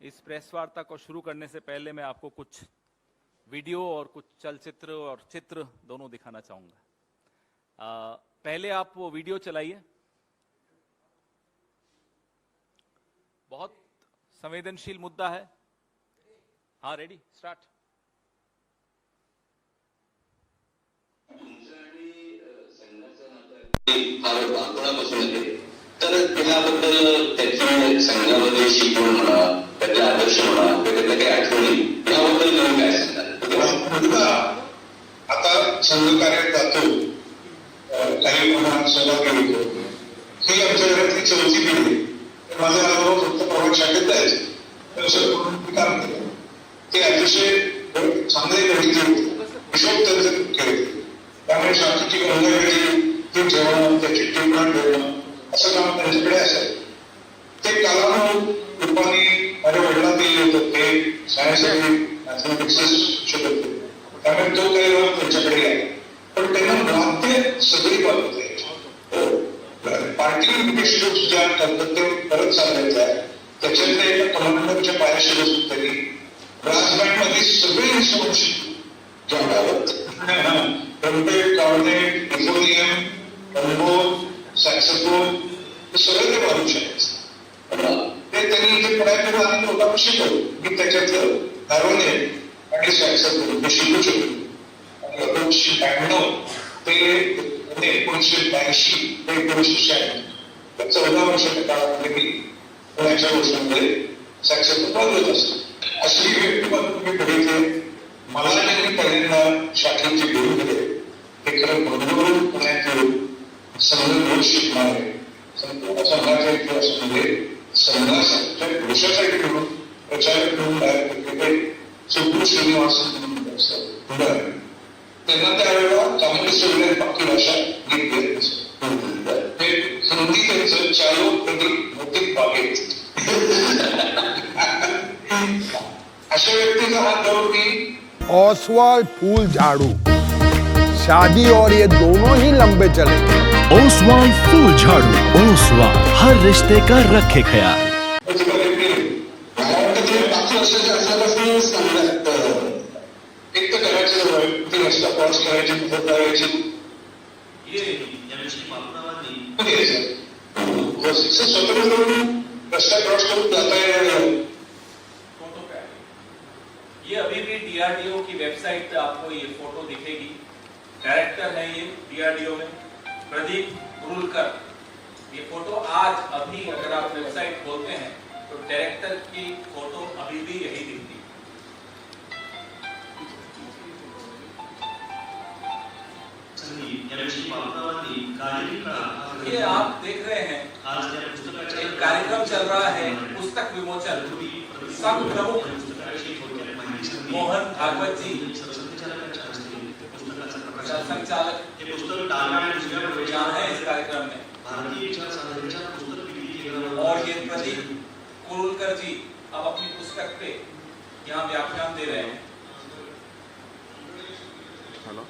इस प्रेस वार्ता को शुरू करने से पहले मैं आपको कुछ वीडियो और कुछ चलचित्र और चित्र दोनों दिखाना चाहूंगा। पहले आप वो वीडियो चलाइए। बहुत संवेदनशील मुद्दा है। हाँ, रेडी, स्टार्ट। फार बालपणापासून येते तर त्याबद्दल त्याची संघामध्ये शिकवण म्हणा, त्यातले आदर्श म्हणा, त्यातल्या काही आठवणी याबद्दल तुम्ही काय सांगाल? आता संघ कार्यात जातो, काही प्रमाणात सहभागी होतो. ही आमच्या घरातली चौथी पिढी. माझा अनुभव फक्त प्रभाग शाखेत जायचं काम केलं. ते अतिशय चांगले गणित हिशोब त्यांचं केले. त्यामुळे शाखेची गंगा ते ठेवणं, त्याची टिपणं ठेवणं असं काम त्यांच्याकडे असेल. ते कालानुरूप रूपाने माझ्या वडिलांना ते होतं, ते सायन्ससाठी मॅथमॅटिक्स शिकत होते. त्यामुळे तो काही वेळ त्यांच्याकडे आहे. पण त्यांना नाट्य सगळी बाबत आहे. पार्टी इन्व्हेस्टिट्यूट ज्या करतात ते परत चालवायचं आहे. त्याच्यातले एका कमांडरच्या पायाशी बसून तरी ब्रास बँड मध्ये सगळे इन्स्ट्रुमेंट शिकतो. ट्रम्पेट, कॉर्नेट, हार्मोनियम, ट्रम्बोन, सॅक्सोफोन हे सगळं ते वाजवू शकायचं. ते त्यांनी इथे पुण्यात आणि लोकांना शिकवलं की त्याच्यातलं हार्मोनियम आणि सॅक्सोफोन हे शिकू शकतो. आणि 1992 ते 1982 ते 1996 तर 14 वर्षाच्या काळामध्ये मी पुण्याच्या गोष्टींमध्ये सॅक्सोफोन वाजवत असतो. अशी व्यक्तिमत्व तुम्ही बघितले. मला त्यांनी पहिल्यांदा शाखेचे घेऊन गेले. ते खरं बरोबर पुण्यात येऊन संघ शिकणार आहे. संपूर्ण संघाच्या इतिहासामध्ये संघाच्या पुरुषासाठी घेऊन प्रचारक म्हणून बाहेर सुब्रू श्रीनिवासन म्हणून असतात. त्यांना त्यावेळेला काँग्रेस पक्की भाषा घेतली. हे हिंदी त्यांचं चालो प्रदीप भौतिक बागेत. अशा व्यक्तीचा हात धरून मी ओसवाल फूल झाड़ू, शादी और ये दोनों ही लंबे चलेंगे. ओसवाल फूल झाड़ू, ओसवाल हर रिश्ते का रखे ख्याल. एक तर करायचं ती रस्ता क्रॉस करायची, मदत करायची. स्वतंत्र करून रस्ता क्रॉस करून जाता येणार. ये अभी भी डीआरडीओ की वेबसाइट पे आपको ये फोटो दिखेगी. डायरेक्टर है ये डीआरडीओ में प्रदीप कुरुलकर. ये फोटो आज अभी अगर आप वेबसाइट खोलते हैं तो डायरेक्टर की फोटो अभी भी यही दिखती है. ये आप देख रहे हैं एक कार्यक्रम चल रहा है, पुस्तक विमोचन. संघ प्रमुख मोहन भागवत जी, संचालक यहाँ है इस कार्यक्रम में, और ये प्रदीप कुरुलकर जी अब अपनी पुस्तक पे यहाँ व्याख्यान दे रहे हैं. हेलो,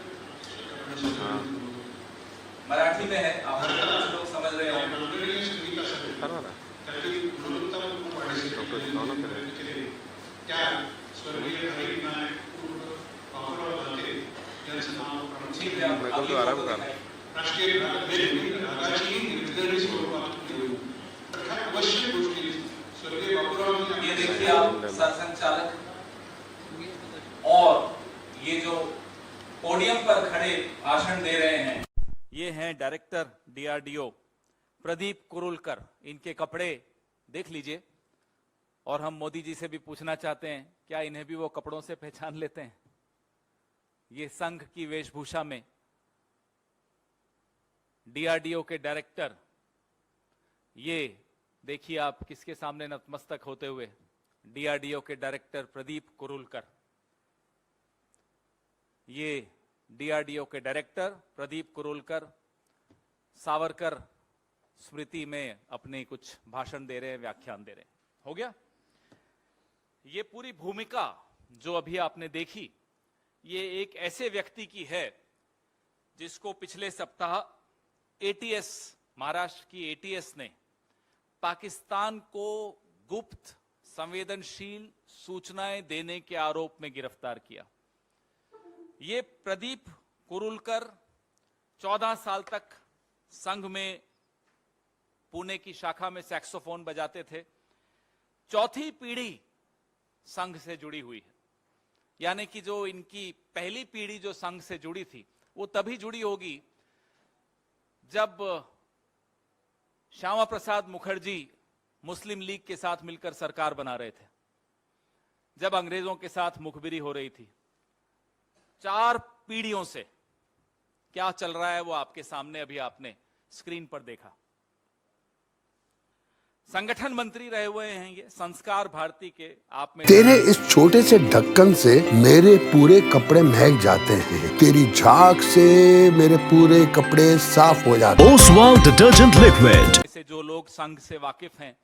मराठी में है, आप कुछ लोग समझ रहे होंगे. ये देखिए आप सरसंचालक और ये जो पोडियम पर खड़े भाषण दे रहे हैं, ये हैं डायरेक्टर डीआरडीओ प्रदीप कुरुलकर. इनके कपड़े देख लीजिए. और हम मोदी जी से भी पूछना चाहते हैं, क्या इन्हें भी वो कपड़ों से पहचान लेते हैं? ये संघ की वेशभूषा में डीआरडीओ के डायरेक्टर, ये देखिए आप किसके सामने नतमस्तक होते हुए, डीआरडीओ के डायरेक्टर प्रदीप कुरुलकर. ये डीआरडीओ के डायरेक्टर प्रदीप कुरुलकर सावरकर स्मृति में अपने कुछ भाषण दे रहे हैं, व्याख्यान दे रहे हैं. हो गया. ये पूरी भूमिका जो अभी आपने देखी, ये एक ऐसे व्यक्ति की है जिसको पिछले सप्ताह एटीएस, महाराष्ट्र की एटीएस ने पाकिस्तान को गुप्त संवेदनशील सूचनाएं देने के आरोप में गिरफ्तार किया। ये प्रदीप कुरुलकर 14 साल तक संघ में पुणे की शाखा में सैक्सोफोन बजाते थे। चौथी पीढ़ी संघ से जुड़ी हुई है, यानी कि जो इनकी पहली पीढ़ी जो संघ से जुड़ी थी वो तभी जुड़ी होगी जब श्यामा प्रसाद मुखर्जी मुस्लिम लीग के साथ मिलकर सरकार बना रहे थे, जब अंग्रेजों के साथ मुखबिरी हो रही थी। 4 पीढ़ियों से क्या चल रहा है वो आपके सामने अभी आपने स्क्रीन पर देखा। संगठन मंत्री रहे हुए हैं ये संस्कार भारती के। आप में तेरे इस छोटे से ढक्कन से मेरे पूरे कपड़े महक जाते हैं, तेरी झाग से मेरे पूरे कपड़े साफ हो जाते हैं। ओसवाल डिटर्जेंट लिक्विड से जो लोग संघ से वाकिफ हैं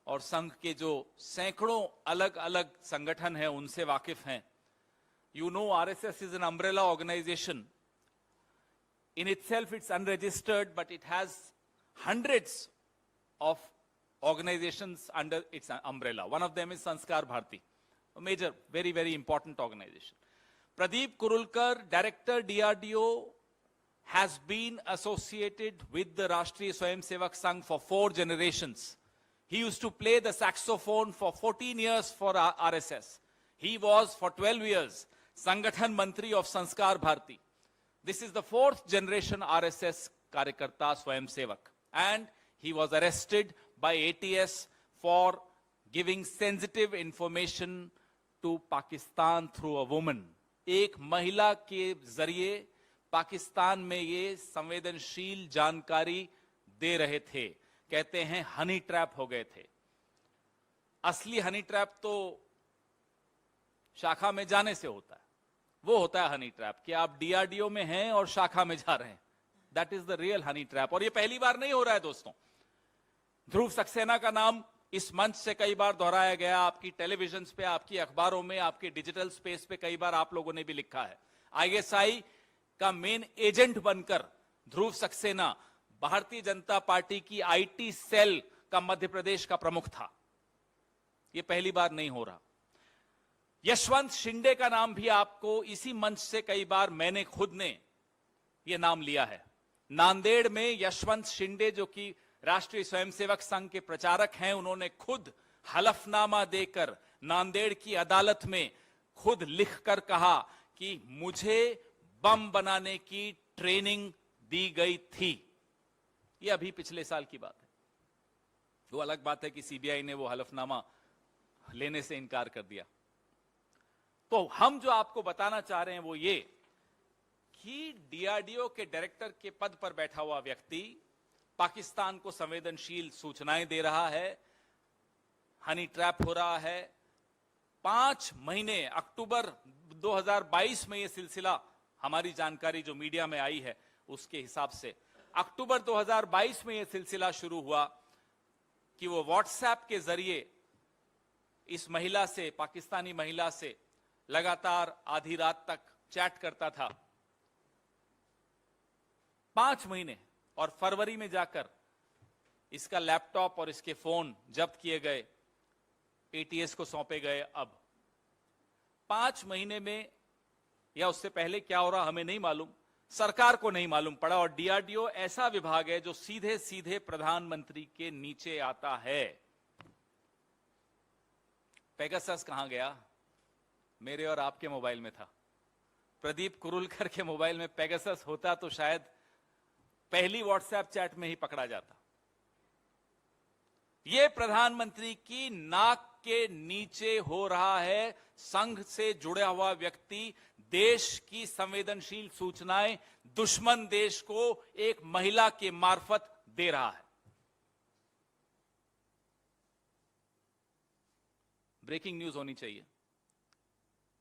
और संघ के जो सैकड़ों अलग अलग संगठन हैं उनसे वाकिफ हैं, you know RSS is an umbrella organization. In itself it's unregistered, but it has hundreds of organizations under its umbrella. One of them is Sanskar Bharti, a major, very, very important organization. Pradeep Kurulkar, Director DRDO, has been associated with the Rashtriya Swayamsevak Sangh for 4 generations. He used to play the saxophone for 14 years for RSS. He was for 12 years Sangathan Mantri of Sanskar Bharti. This is the 4th generation RSS Karyakarta Swayamsevak. And he was arrested by ATS for giving sensitive information to Pakistan through a woman. एक महिला के जरिए पाकिस्तान में ये संवेदनशील जानकारी दे रहे थे। कहते हैं हनी ट्रैप हो गए थे। असली हनी ट्रैप तो शाखा में जाने से होता है, वो होता है हनी ट्रैप कि आप डीआरडीओ में हैं और शाखा में जा रहे हैं। That is the real honey trap. और ये पहली बार नहीं हो रहा है दोस्तों। ध्रुव सक्सेना का नाम इस मंच से कई बार दोहराया गया, आपकी टेलीविजन पे, आपकी अखबारों में, आपके डिजिटल स्पेस पे कई बार आप लोगों ने भी लिखा है। आईएसआई का मेन एजेंट बनकर ध्रुव सक्सेना भारतीय जनता पार्टी की आईटी सेल का मध्य प्रदेश का प्रमुख था। यह पहली बार नहीं हो रहा। यशवंत शिंदे का नाम भी आपको इसी मंच से कई बार मैंने खुद ने यह नाम लिया है। नांदेड़ में यशवंत शिंदे जो कि राष्ट्रीय स्वयंसेवक संघ के प्रचारक हैं, उन्होंने खुद हलफनामा देकर नांदेड़ की अदालत में खुद लिखकर कहा कि मुझे बम बनाने की ट्रेनिंग दी गई थी। यह अभी पिछले साल की बात है। वो अलग बात है कि सीबीआई ने वो हलफनामा लेने से इनकार कर दिया। तो हम जो आपको बताना चाह रहे हैं वो ये कि डीआरडीओ के डायरेक्टर के पद पर बैठा हुआ व्यक्ति पाकिस्तान को संवेदनशील सूचनाएं दे रहा है, हनी ट्रैप हो रहा है। 5 महीने, अक्टूबर 2022 में यह सिलसिला, हमारी जानकारी जो मीडिया में आई है उसके हिसाब से अक्टूबर 2022 में यह सिलसिला शुरू हुआ कि वो व्हाट्सएप के जरिए इस महिला से, पाकिस्तानी महिला से लगातार आधी रात तक चैट करता था। 5 महीने, और फरवरी में जाकर इसका लैपटॉप और इसके फोन जब्त किए गए, एटीएस को सौंपे गए। अब 5 महीने में या उससे पहले क्या हो रहा हमें नहीं मालूम, सरकार को नहीं मालूम पड़ा। और डीआरडीओ ऐसा विभाग है जो सीधे सीधे प्रधानमंत्री के नीचे आता है। पेगासस कहां गया? मेरे और आपके मोबाइल में था। प्रदीप कुरुलकर के मोबाइल में पेगासस होता तो शायद पहली व्हाट्सएप चैट में ही पकड़ा जाता। यह प्रधानमंत्री की नाक के नीचे हो रहा है। संघ से जुड़ा हुआ व्यक्ति देश की संवेदनशील सूचनाएं दुश्मन देश को एक महिला के मार्फत दे रहा है। ब्रेकिंग न्यूज होनी चाहिए।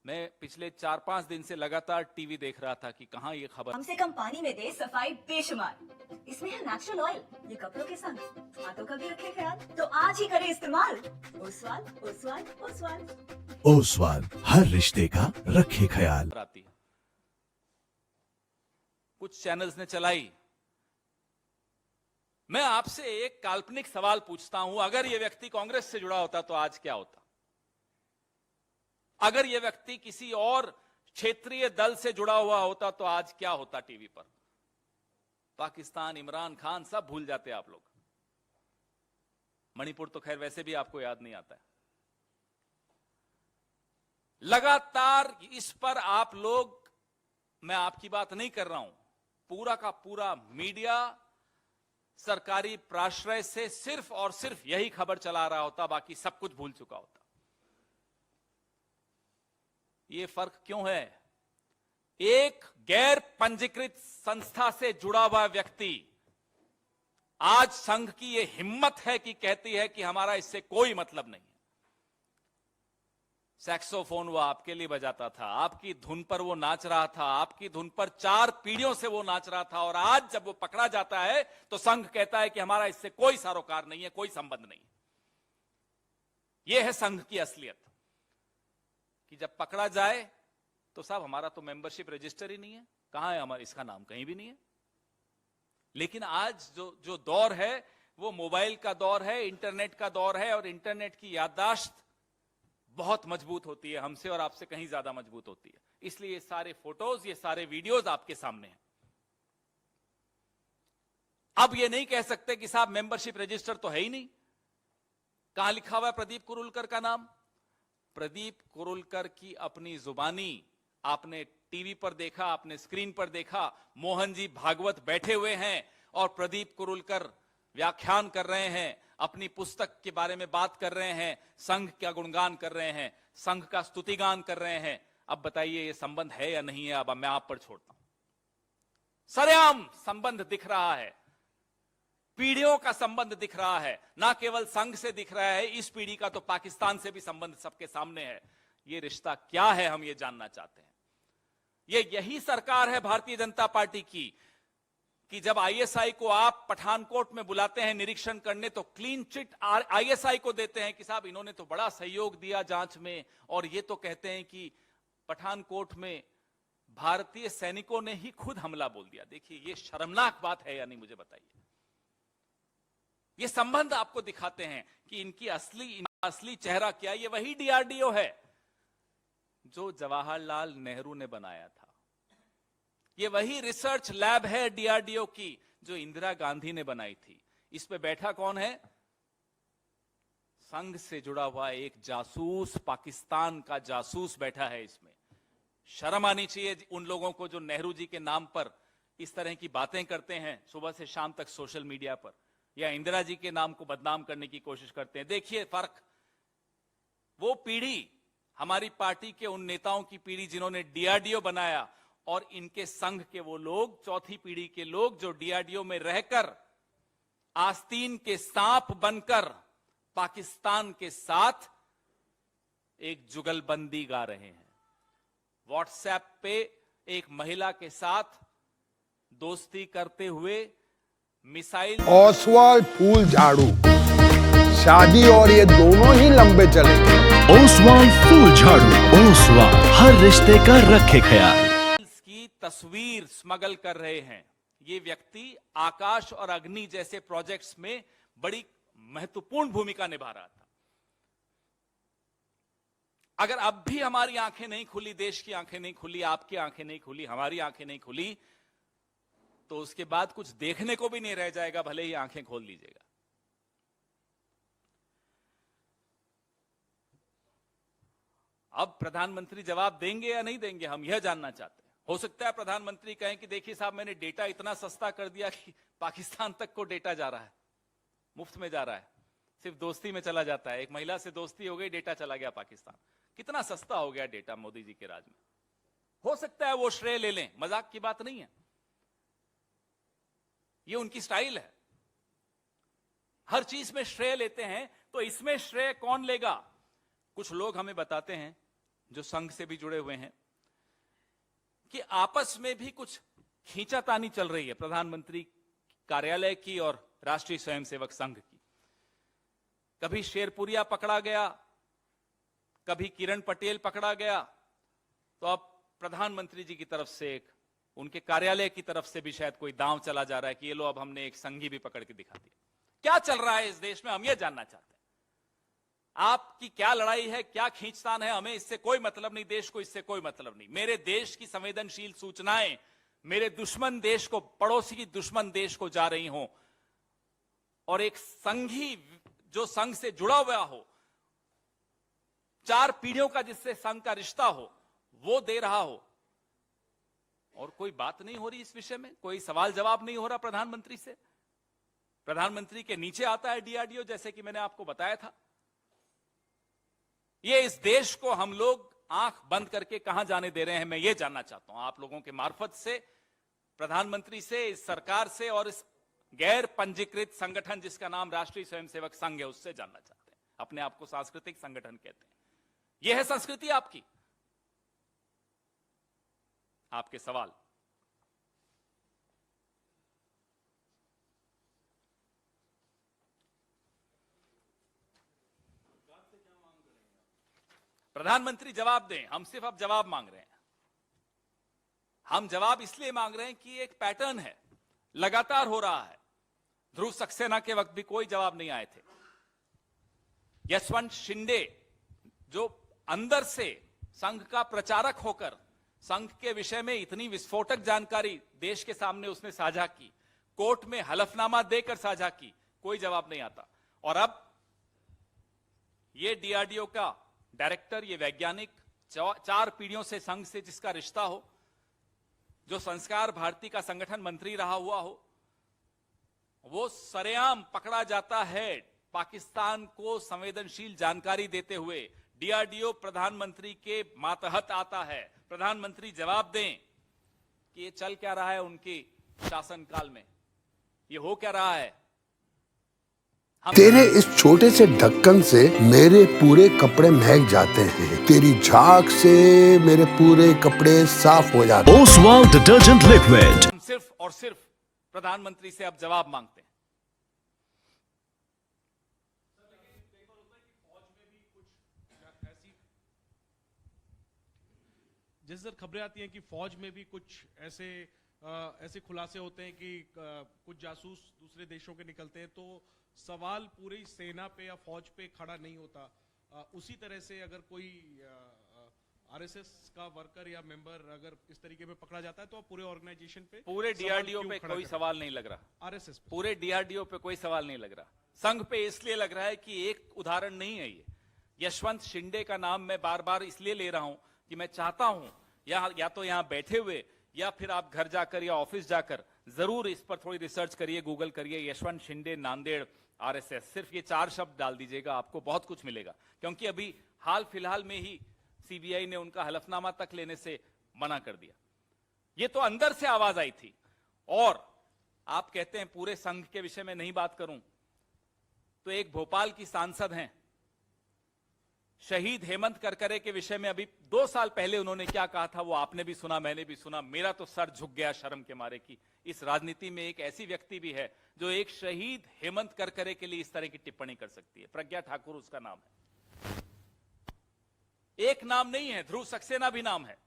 मैं पिछले 4-5 दिन से लगातार टीवी देख रहा था कि कहां ये खबर। हमसे कम पानी में दे सफाई बेशुमार, इसमें है नेचुरल ऑयल। ये कपड़ों के संग हाथों का भी रखे ख्याल, तो आज ही करें इस्तेमाल। ओसवाल, ओसवाल, ओसवाल। ओसवाल, हर रिश्ते का रखे ख्याल। आती है, कुछ चैनल्स ने चलाई। मैं आपसे एक काल्पनिक सवाल पूछता हूं, अगर यह व्यक्ति कांग्रेस से जुड़ा होता तो आज क्या होता? अगर यह व्यक्ति किसी और क्षेत्रीय दल से जुड़ा हुआ होता तो आज क्या होता टीवी पर? पाकिस्तान, इमरान खान सब भूल जाते आप लोग। मणिपुर तो खैर वैसे भी आपको याद नहीं आता है। लगातार इस पर आप लोग, मैं आपकी बात नहीं कर रहा हूं, पूरा का पूरा मीडिया सरकारी प्राश्रय से सिर्फ और सिर्फ यही खबर चला रहा होता, बाकी सब कुछ भूल चुका होता। ये फर्क क्यों है? एक गैर पंजीकृत संस्था से जुड़ा हुआ व्यक्ति आज संघ की यह हिम्मत है कि कहती है कि हमारा इससे कोई मतलब नहीं है। सैक्सोफोन वो आपके लिए बजाता था, आपकी धुन पर वो नाच रहा था, आपकी धुन पर 4 पीढ़ियों से वो नाच रहा था, और आज जब वो पकड़ा जाता है तो संघ कहता है कि हमारा इससे कोई सरोकार नहीं है, कोई संबंध नहीं। यह है संघ की असलियत, कि जब पकड़ा जाए तो साहब हमारा तो मेंबरशिप रजिस्टर ही नहीं है, कहां है हमारा, इसका नाम कहीं भी नहीं है। लेकिन आज जो दौर है वो मोबाइल का दौर है, इंटरनेट का दौर है, और इंटरनेट की याददाश्त बहुत मजबूत होती है, हमसे और आपसे कहीं ज्यादा मजबूत होती है। इसलिए ये सारे फोटोज, ये सारे वीडियोज आपके सामने हैं। अब ये नहीं कह सकते कि साहब मेंबरशिप रजिस्टर तो है ही नहीं। कहां लिखा हुआ है प्रदीप कुरुलकर का नाम? प्रदीप कुरुलकर की अपनी जुबानी आपने टीवी पर देखा, आपने स्क्रीन पर देखा, मोहन जी भागवत बैठे हुए हैं और प्रदीप कुरुलकर व्याख्यान कर रहे हैं, अपनी पुस्तक के बारे में बात कर रहे हैं, संघ का गुणगान कर रहे हैं, संघ का स्तुतिगान कर रहे हैं। अब बताइए ये संबंध है या नहीं है? अब मैं आप पर छोड़ता हूं। सरेआम संबंध दिख रहा है, पीढ़ियों का संबंध दिख रहा है, ना केवल संघ से दिख रहा है, इस पीढ़ी का तो पाकिस्तान से भी संबंध सबके सामने है। ये रिश्ता क्या है, हम ये जानना चाहते हैं। यही सरकार है भारतीय जनता पार्टी की कि जब आईएसआई को आप पठानकोट में बुलाते हैं निरीक्षण करने, तो क्लीन चिट आईएसआई को देते हैं कि साहब इन्होंने तो बड़ा सहयोग दिया जांच में, और ये तो कहते हैं कि पठानकोट में भारतीय सैनिकों ने ही खुद हमला बोल दिया। देखिए ये शर्मनाक बात है या नहीं, मुझे बताइए। ये संबंध आपको दिखाते हैं कि इनका असली चेहरा क्या। ये वही डीआरडीओ है जो जवाहरलाल नेहरू ने बनाया था। ये वही रिसर्च लैब है डीआरडीओ की जो इंदिरा गांधी ने बनाई थी। इस पे बैठा कौन है? संघ से जुड़ा हुआ एक जासूस, पाकिस्तान का जासूस बैठा है इसमें। शर्म आनी चाहिए उन लोगों को जो नेहरू जी के नाम पर इस तरह की बातें करते हैं सुबह से शाम तक सोशल मीडिया पर, या इंदिरा जी के नाम को बदनाम करने की कोशिश करते हैं। देखिए फर्क, वो पीढ़ी हमारी पार्टी के उन नेताओं की पीढ़ी जिन्होंने डीआरडीओ बनाया, और इनके संघ के वो लोग, चौथी पीढ़ी के लोग जो डीआरडीओ में रहकर आस्तीन के सांप बनकर पाकिस्तान के साथ एक जुगलबंदी गा रहे हैं। व्हाट्सएप पे एक महिला के साथ दोस्ती करते हुए मिसाइल। ओसवाल फूल झाड़ू, शादी और ये दोनों ही लंबे चलेंगे। ओसवाल फूल झाड़ू, ओसवाल हर रिश्ते का रखे ख्याल। की तस्वीर स्मगल कर रहे हैं। ये व्यक्ति आकाश और अग्नि जैसे प्रोजेक्ट्स में बड़ी महत्वपूर्ण भूमिका निभा रहा था। अगर अब भी हमारी आंखें नहीं खुली, देश की आंखें नहीं खुली, आपकी आंखें नहीं खुली, हमारी आंखें नहीं खुली, तो उसके बाद कुछ देखने को भी नहीं रह जाएगा, भले ही आंखें खोल लीजिएगा। अब प्रधानमंत्री जवाब देंगे या नहीं देंगे, हम यह जानना चाहते हैं। हो सकता है प्रधानमंत्री कहें कि देखिए साहब, मैंने डेटा इतना सस्ता कर दिया कि पाकिस्तान तक को डेटा जा रहा है, मुफ्त में जा रहा है, सिर्फ दोस्ती में चला जाता है। एक महिला से दोस्ती हो गई, डेटा चला गया पाकिस्तान। कितना सस्ता हो गया डेटा मोदी जी के राज में। हो सकता है वो श्रेय ले लें, मजाक की बात नहीं है, ये उनकी स्टाइल है, हर चीज में श्रेय लेते हैं। तो इसमें श्रेय कौन लेगा? कुछ लोग हमें बताते हैं जो संघ से भी जुड़े हुए हैं कि आपस में भी कुछ खींचातानी चल रही है प्रधानमंत्री कार्यालय की और राष्ट्रीय स्वयंसेवक संघ की। कभी शेरपुरिया पकड़ा गया, कभी किरण पटेल पकड़ा गया, तो अब प्रधानमंत्री जी की तरफ से एक उनके कार्यालय की तरफ से भी शायद कोई दांव चला जा रहा है कि ये लो अब हमने एक संघी भी पकड़ के दिखा दिया। क्या चल रहा है इस देश में, हम ये जानना चाहते हैं। आपकी क्या लड़ाई है, क्या खींचतान है, हमें इससे कोई मतलब नहीं, देश को इससे कोई मतलब नहीं। मेरे देश की संवेदनशील सूचनाएं मेरे दुश्मन देश को, पड़ोसी की दुश्मन देश को जा रही हों, और एक संघी जो संघ से जुड़ा हुआ हो, 4 पीढ़ियों का जिससे संघ का रिश्ता हो, वो दे रहा हो, और कोई बात नहीं हो रही इस विषय में, कोई सवाल जवाब नहीं हो रहा प्रधानमंत्री से। प्रधानमंत्री के नीचे आता है डीआरडीओ, जैसे कि मैंने आपको बताया था। ये इस देश को हम लोग आंख बंद करके कहां जाने दे रहे हैं, मैं ये जानना चाहता हूं आप लोगों के मार्फत से, प्रधानमंत्री से, इस सरकार से, और इस गैर पंजीकृत संगठन जिसका नाम राष्ट्रीय स्वयंसेवक संघ है, उससे जानना चाहते हैं। अपने आप को सांस्कृतिक संगठन कहते हैं। यह है संस्कृति आपकी? आपके सवाल। प्रधानमंत्री जवाब दें, हम सिर्फ अब जवाब मांग रहे हैं। हम जवाब इसलिए मांग रहे हैं कि एक पैटर्न है, लगातार हो रहा है। ध्रुव सक्सेना के वक्त भी कोई जवाब नहीं आए थे। यशवंत शिंदे जो अंदर से संघ का प्रचारक होकर संघ के विषय में इतनी विस्फोटक जानकारी देश के सामने उसने साझा की, कोर्ट में हलफनामा देकर साझा की, कोई जवाब नहीं आता। और अब ये डीआरडीओ का डायरेक्टर, ये वैज्ञानिक, 4 पीढ़ियों से संघ से जिसका रिश्ता हो, जो संस्कार भारती का संगठन मंत्री रहा हुआ हो, वो सरेआम पकड़ा जाता है पाकिस्तान को संवेदनशील जानकारी देते हुए। डीआरडीओ प्रधानमंत्री के मातहत आता है। प्रधानमंत्री जवाब दें कि ये चल क्या रहा है उनके शासनकाल में, ये हो क्या रहा है। तेरे इस छोटे से ढक्कन से मेरे पूरे कपड़े महक जाते हैं, तेरी झाग से मेरे पूरे कपड़े साफ हो जाते हैं। Oswal detergent liquid. हम सिर्फ और सिर्फ प्रधानमंत्री से अब जवाब मांगते हैं। जिस तरह खबरें आती हैं कि फौज में भी कुछ ऐसे खुलासे होते हैं कि कुछ जासूस दूसरे देशों के निकलते हैं, तो सवाल पूरी सेना पे या फौज पे खड़ा नहीं होता। उसी तरह से अगर कोई आरएसएस का वर्कर या मेंबर अगर इस तरीके में पकड़ा जाता है तो पूरे ऑर्गेनाइजेशन पे, पूरे डीआरडीओ पे कोई सवाल नहीं लग रहा। आरएसएस पे, पूरे डीआरडीओ पे कोई सवाल नहीं लग रहा। संघ पे इसलिए लग रहा है कि एक उदाहरण नहीं है ये। यशवंत शिंदे का नाम मैं बार बार इसलिए ले रहा हूं कि मैं चाहता हूं या तो यहां बैठे हुए या फिर आप घर जाकर या ऑफिस जाकर जरूर इस पर थोड़ी रिसर्च करिए, गूगल करिए, यशवंत शिंदे नांदेड़ आरएसएस, सिर्फ ये 4 शब्द डाल दीजिएगा, आपको बहुत कुछ मिलेगा। क्योंकि अभी हाल फिलहाल में ही सीबीआई ने उनका हलफनामा तक लेने से मना कर दिया। ये तो अंदर से आवाज आई थी। और आप कहते हैं पूरे संघ के विषय में नहीं बात करूं, तो एक भोपाल की सांसद हैं, शहीद हेमंत करकरे के विषय में अभी 2 साल पहले उन्होंने क्या कहा था, वो आपने भी सुना, मैंने भी सुना। मेरा तो सर झुक गया शर्म के मारे कि इस राजनीति में एक ऐसी व्यक्ति भी है जो एक शहीद हेमंत करकरे के लिए इस तरह की टिप्पणी कर सकती है। प्रज्ञा ठाकुर उसका नाम है। एक नाम नहीं है, ध्रुव सक्सेना भी नाम है।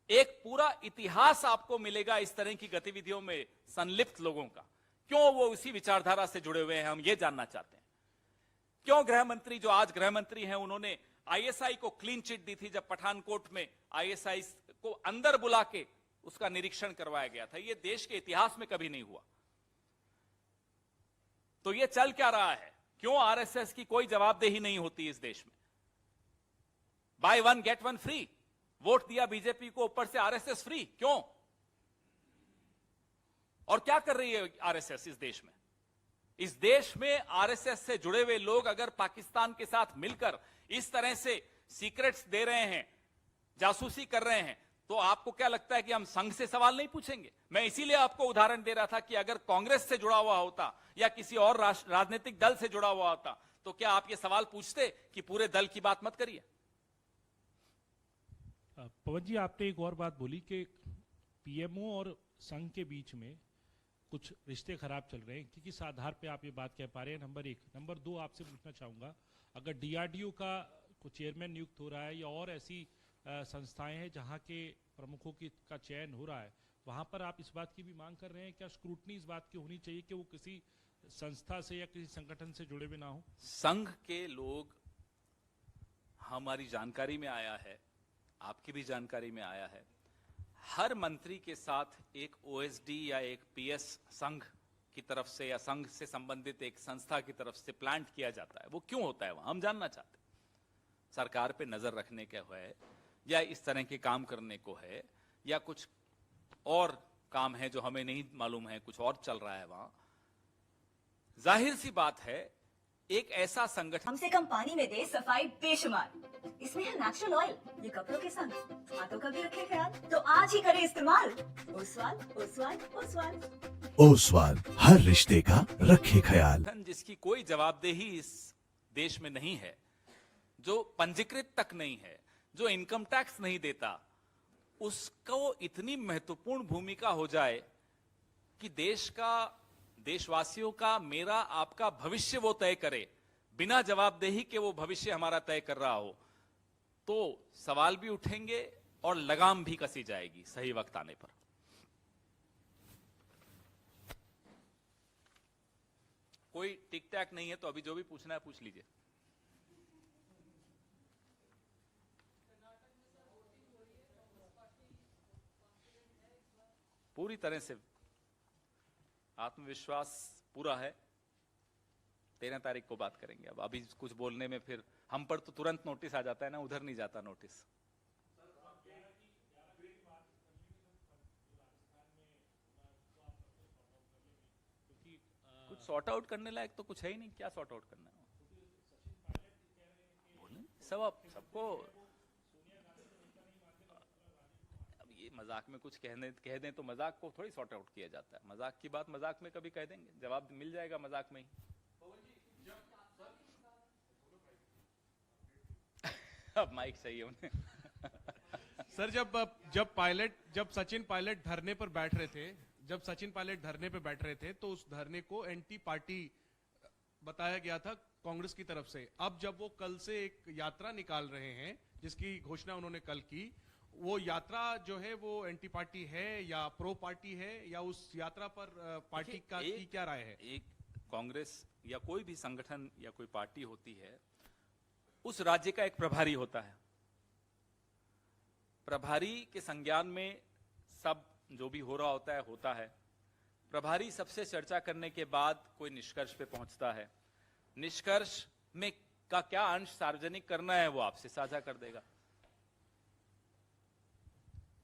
एक पूरा इतिहास आपको मिलेगा इस तरह की गतिविधियों में संलिप्त लोगों का। क्यों वो उसी विचारधारा से जुड़े हुए हैं, हम ये जानना चाहते हैं। क्यों गृह मंत्री, जो आज गृह मंत्री हैं, उन्होंने आईएसआई को क्लीन चिट दी थी जब पठानकोट में आईएसआई को अंदर बुला के उसका निरीक्षण करवाया गया था। यह देश के इतिहास में कभी नहीं हुआ। तो यह चल क्या रहा है? क्यों आरएसएस की कोई जवाबदेही नहीं होती इस देश में? बाय 1 गेट 1 फ्री, वोट दिया बीजेपी को, ऊपर से आरएसएस फ्री, क्यों? और क्या कर रही है आरएसएस इस देश में? इस देश में आरएसएस से जुड़े हुए लोग अगर पाकिस्तान के साथ मिलकर इस तरह से सीक्रेट्स दे रहे हैं, जासूसी कर रहे हैं, तो आपको क्या लगता है कि हम संघ से सवाल नहीं पूछेंगे? मैं इसीलिए आपको उदाहरण दे रहा था कि अगर कांग्रेस से जुड़ा हुआ होता या किसी और राजनीतिक दल से जुड़ा हुआ होता तो क्या आप ये सवाल पूछते कि पूरे दल की बात मत करिए? पवन जी, आपने एक और बात बोली कि पीएमओ और संघ के बीच में कुछ रिश्ते खराब चल रहे हैं, कि किस आधार पे आप ये बात कह पा रहे हैं? नंबर 1। नंबर 2, आपसे पूछना चाहूंगा, अगर डीआरडीओ का कोई चेयरमैन नियुक्त हो रहा है या और ऐसी संस्थाएं हैं जहां के प्रमुखों का चयन हो रहा है, वहां पर आप इस बात की भी मांग कर रहे हैं क्या स्क्रूटनी इस बात की होनी चाहिए कि वो किसी संस्था से या किसी संगठन से जुड़े भी ना हो? संघ के लोग हमारी जानकारी में आया है, आपकी भी जानकारी में आया है, हर मंत्री के साथ एक ओएसडी या एक पीएस संघ की तरफ से या संघ से संबंधित एक संस्था की तरफ से प्लांट किया जाता है। वो क्यों होता है वहां हम जानना चाहते हैं। सरकार पे नजर रखने के है या इस तरह के काम करने को है या कुछ और काम है जो हमें नहीं मालूम है, कुछ और चल रहा है वहां। जाहिर सी बात है एक ऐसा संगठन कम से कम पानी में दे सफाई बेशुमार, इसमें है नेचुरल ऑयल, ये कपड़ों के संग हाथों का भी रखे ख्याल, तो आज ही करें इस्तेमाल। ओसवाल ओसवाल ओसवाल ओसवाल हर रिश्ते का रखे ख्याल। जिसकी कोई जवाबदेही इस देश में नहीं है, जो पंजीकृत तक नहीं है, जो इनकम टैक्स नहीं देता, उसको इतनी महत्वपूर्ण भूमिका हो जाए कि देश का, देशवासियों का, मेरा आपका भविष्य वो तय करे, बिना जवाबदेही के वो भविष्य हमारा तय कर रहा हो, तो सवाल भी उठेंगे और लगाम भी कसी जाएगी सही वक्त आने पर। कोई टिक टैक नहीं है तो अभी जो भी पूछना है पूछ लीजिए। पूरी तरह से आत्मविश्वास पूरा है। 13 तारीख को बात करेंगे। अब अभी कुछ बोलने में फिर हम पर तो तुरंत नोटिस आ जाता है ना, उधर नहीं जाता नोटिस। कुछ सॉर्ट आउट करने लायक तो कुछ है ही नहीं। क्या सॉर्ट आउट करना है? बोले सब, आप सबको ये मजाक में कुछ कह दें तो मजाक को थोड़ी सॉर्ट आउट किया जाता है। मजाक की बात मजाक में कभी कह देंगे, जवाब मिल जाएगा मजाक में ही। अब माइक चाहिए उन्हें। सर जब सचिन पायलट धरने पर बैठ रहे थे, तो उस धरने को एंटी पार्टी बताया गया था कांग्रेस की तरफ से। अब जब वो कल से एक यात्रा निकाल रहे हैं, जिसकी घोषणा उन्होंने कल की, वो यात्रा जो है वो एंटी पार्टी है या प्रो पार्टी है, या उस यात्रा पर पार्टी का की क्या राय है? एक कांग्रेस या कोई भी संगठन या कोई पार्टी होती है, उस राज्य का एक प्रभारी होता है। प्रभारी के संज्ञान में सब जो भी हो रहा होता है। प्रभारी सबसे चर्चा करने के बाद कोई निष्कर्ष पे पहुंचता है। निष्कर्ष में का क्या अंश सार्वजनिक करना है वो आपसे साझा कर देगा।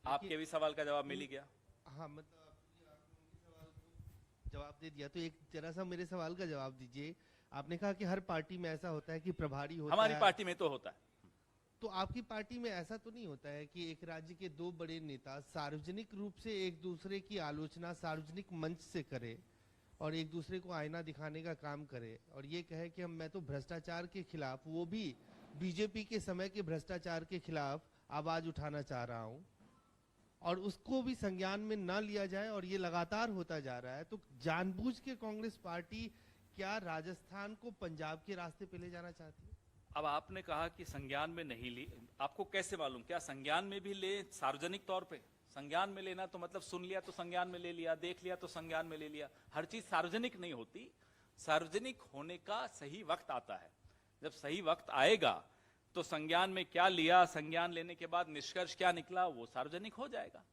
आपके भी सवाल का जवाब मिल ही गया। हाँ, मतलब आपने उनके सवाल को जवाब दे दिया, तो एक जरा सा मेरे सवाल का जवाब दीजिए। आपने कहा कि हर पार्टी में ऐसा होता है कि प्रभारी होता है, हमारी पार्टी में तो होता है। तो आपकी पार्टी में ऐसा तो नहीं होता है कि एक राज्य के दो बड़े नेता सार्वजनिक रूप से एक दूसरे की आलोचना सार्वजनिक मंच से करे और एक दूसरे को आईना दिखाने का काम करे और ये कहे कि मैं तो भ्रष्टाचार के खिलाफ, वो भी बीजेपी के समय के भ्रष्टाचार के खिलाफ आवाज उठाना चाह रहा हूं, और उसको भी संज्ञान में ना लिया जाए और ये लगातार होता जा रहा है? तो जानबूझ के कांग्रेस पार्टी क्या राजस्थान को पंजाब के रास्ते पे ले जाना चाहती है? अब आपने कहा कि संज्ञान में नहीं ली, आपको कैसे मालूम? क्या संज्ञान में भी ले? सार्वजनिक तौर पे संज्ञान में लेना तो मतलब सुन लिया तो संज्ञान में ले लिया, देख लिया तो संज्ञान में ले लिया। हर चीज सार्वजनिक नहीं होती। सार्वजनिक होने का सही वक्त आता है। जब सही वक्त आएगा तो संज्ञान में क्या लिया, संज्ञान लेने के बाद निष्कर्ष क्या निकला, वो सार्वजनिक हो जाएगा।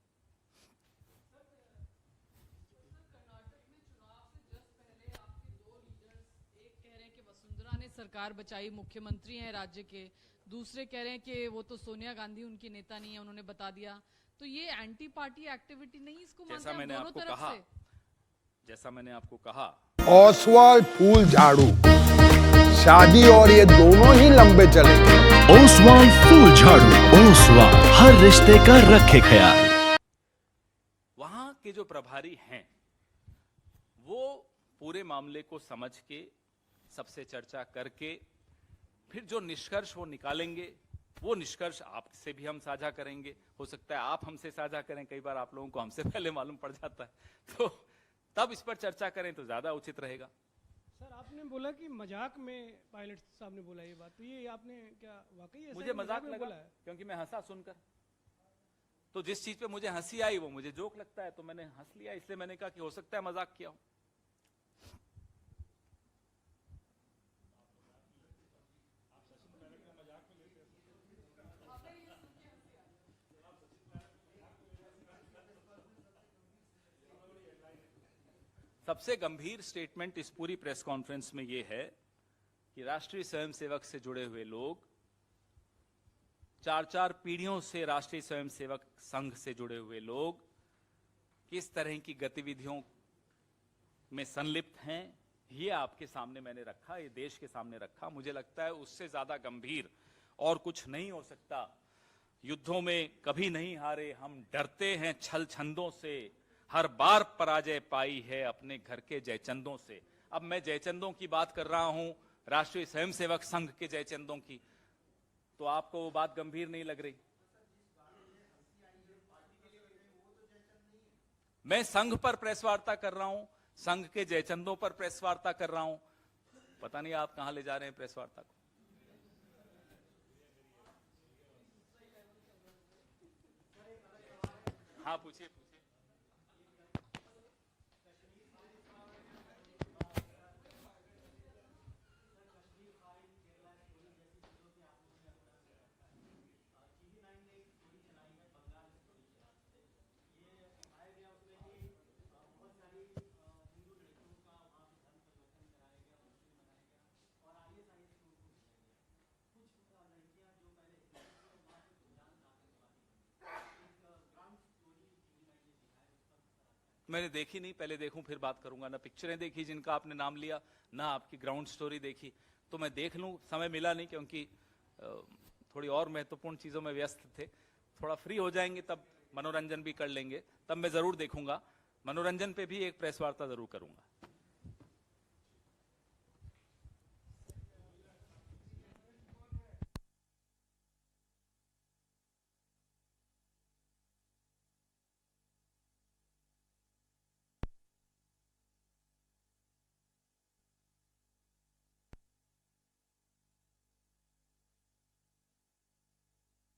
सरकार बचाई, मुख्यमंत्री हैं राज्य के, दूसरे कह रहे हैं कि वो तो सोनिया गांधी उनकी नेता नहीं है, उन्होंने बता दिया। तो ये एंटी पार्टी एक्टिविटी नहीं, इसको मानते हैं दोनों तरफ से। जैसा मैंने आपको कहा, ओसवाल फूल झाड़ू, शादी और ये दोनों ही लंबे चलेंगे। ओसवाल फूल झाड़ू, ओसवाल हर रिश्ते का रखे ख्याल। वहां के जो प्रभारी हैं वो पूरे मामले को समझ के, सबसे चर्चा करके, फिर जो निष्कर्ष वो निकालेंगे, वो निष्कर्ष आपसे भी हम साझा करेंगे। हो सकता है आप हमसे साझा करें, कई बार आप लोगों को हमसे पहले मालूम पड़ जाता है, तो तब इस पर चर्चा करें तो ज्यादा उचित रहेगा। सर, आपने बोला कि मजाक में पायलट साहब ने बोला ये बात, तो ये आपने क्या वाकई ऐसा मुझे मजाक लगा क्योंकि मैं हंसा सुनकर। तो जिस चीज पे मुझे हंसी आई वो मुझे जोक लगता है, तो मैंने हंस लिया। इसलिए मैंने कहा कि हो सकता है मजाक किया हो। सबसे गंभीर स्टेटमेंट इस पूरी प्रेस कॉन्फ्रेंस में यह है कि राष्ट्रीय स्वयंसेवक से जुड़े हुए लोग, 4-4 पीढ़ियों से राष्ट्रीय स्वयंसेवक संघ से जुड़े हुए लोग किस तरह की गतिविधियों में संलिप्त हैं, ये आपके सामने मैंने रखा, ये देश के सामने रखा। मुझे लगता है उससे ज्यादा गंभीर और कुछ नहीं हो सकता। युद्धों में कभी नहीं हारे हम, डरते हैं छल छंदों से, हर बार पराजय पाई है अपने घर के जयचंदों से। अब मैं जयचंदों की बात कर रहा हूं, राष्ट्रीय स्वयंसेवक संघ के जयचंदों की, तो आपको वो बात गंभीर नहीं लग रही? मैं संघ पर प्रेस वार्ता कर रहा हूं, संघ के जयचंदों पर प्रेस वार्ता कर रहा हूं। पता नहीं आप कहां ले जा रहे हैं प्रेस वार्ता को। हाँ पूछिए। मैंने देखी नहीं, पहले देखूं फिर बात करूंगा। ना पिक्चरें देखी जिनका आपने नाम लिया, ना आपकी ग्राउंड स्टोरी देखी, तो मैं देख लूं। समय मिला नहीं क्योंकि थोड़ी और महत्वपूर्ण चीजों में व्यस्त थे। थोड़ा फ्री हो जाएंगे तब मनोरंजन भी कर लेंगे, तब मैं जरूर देखूंगा। मनोरंजन पे भी एक प्रेस वार्ता जरूर करूंगा।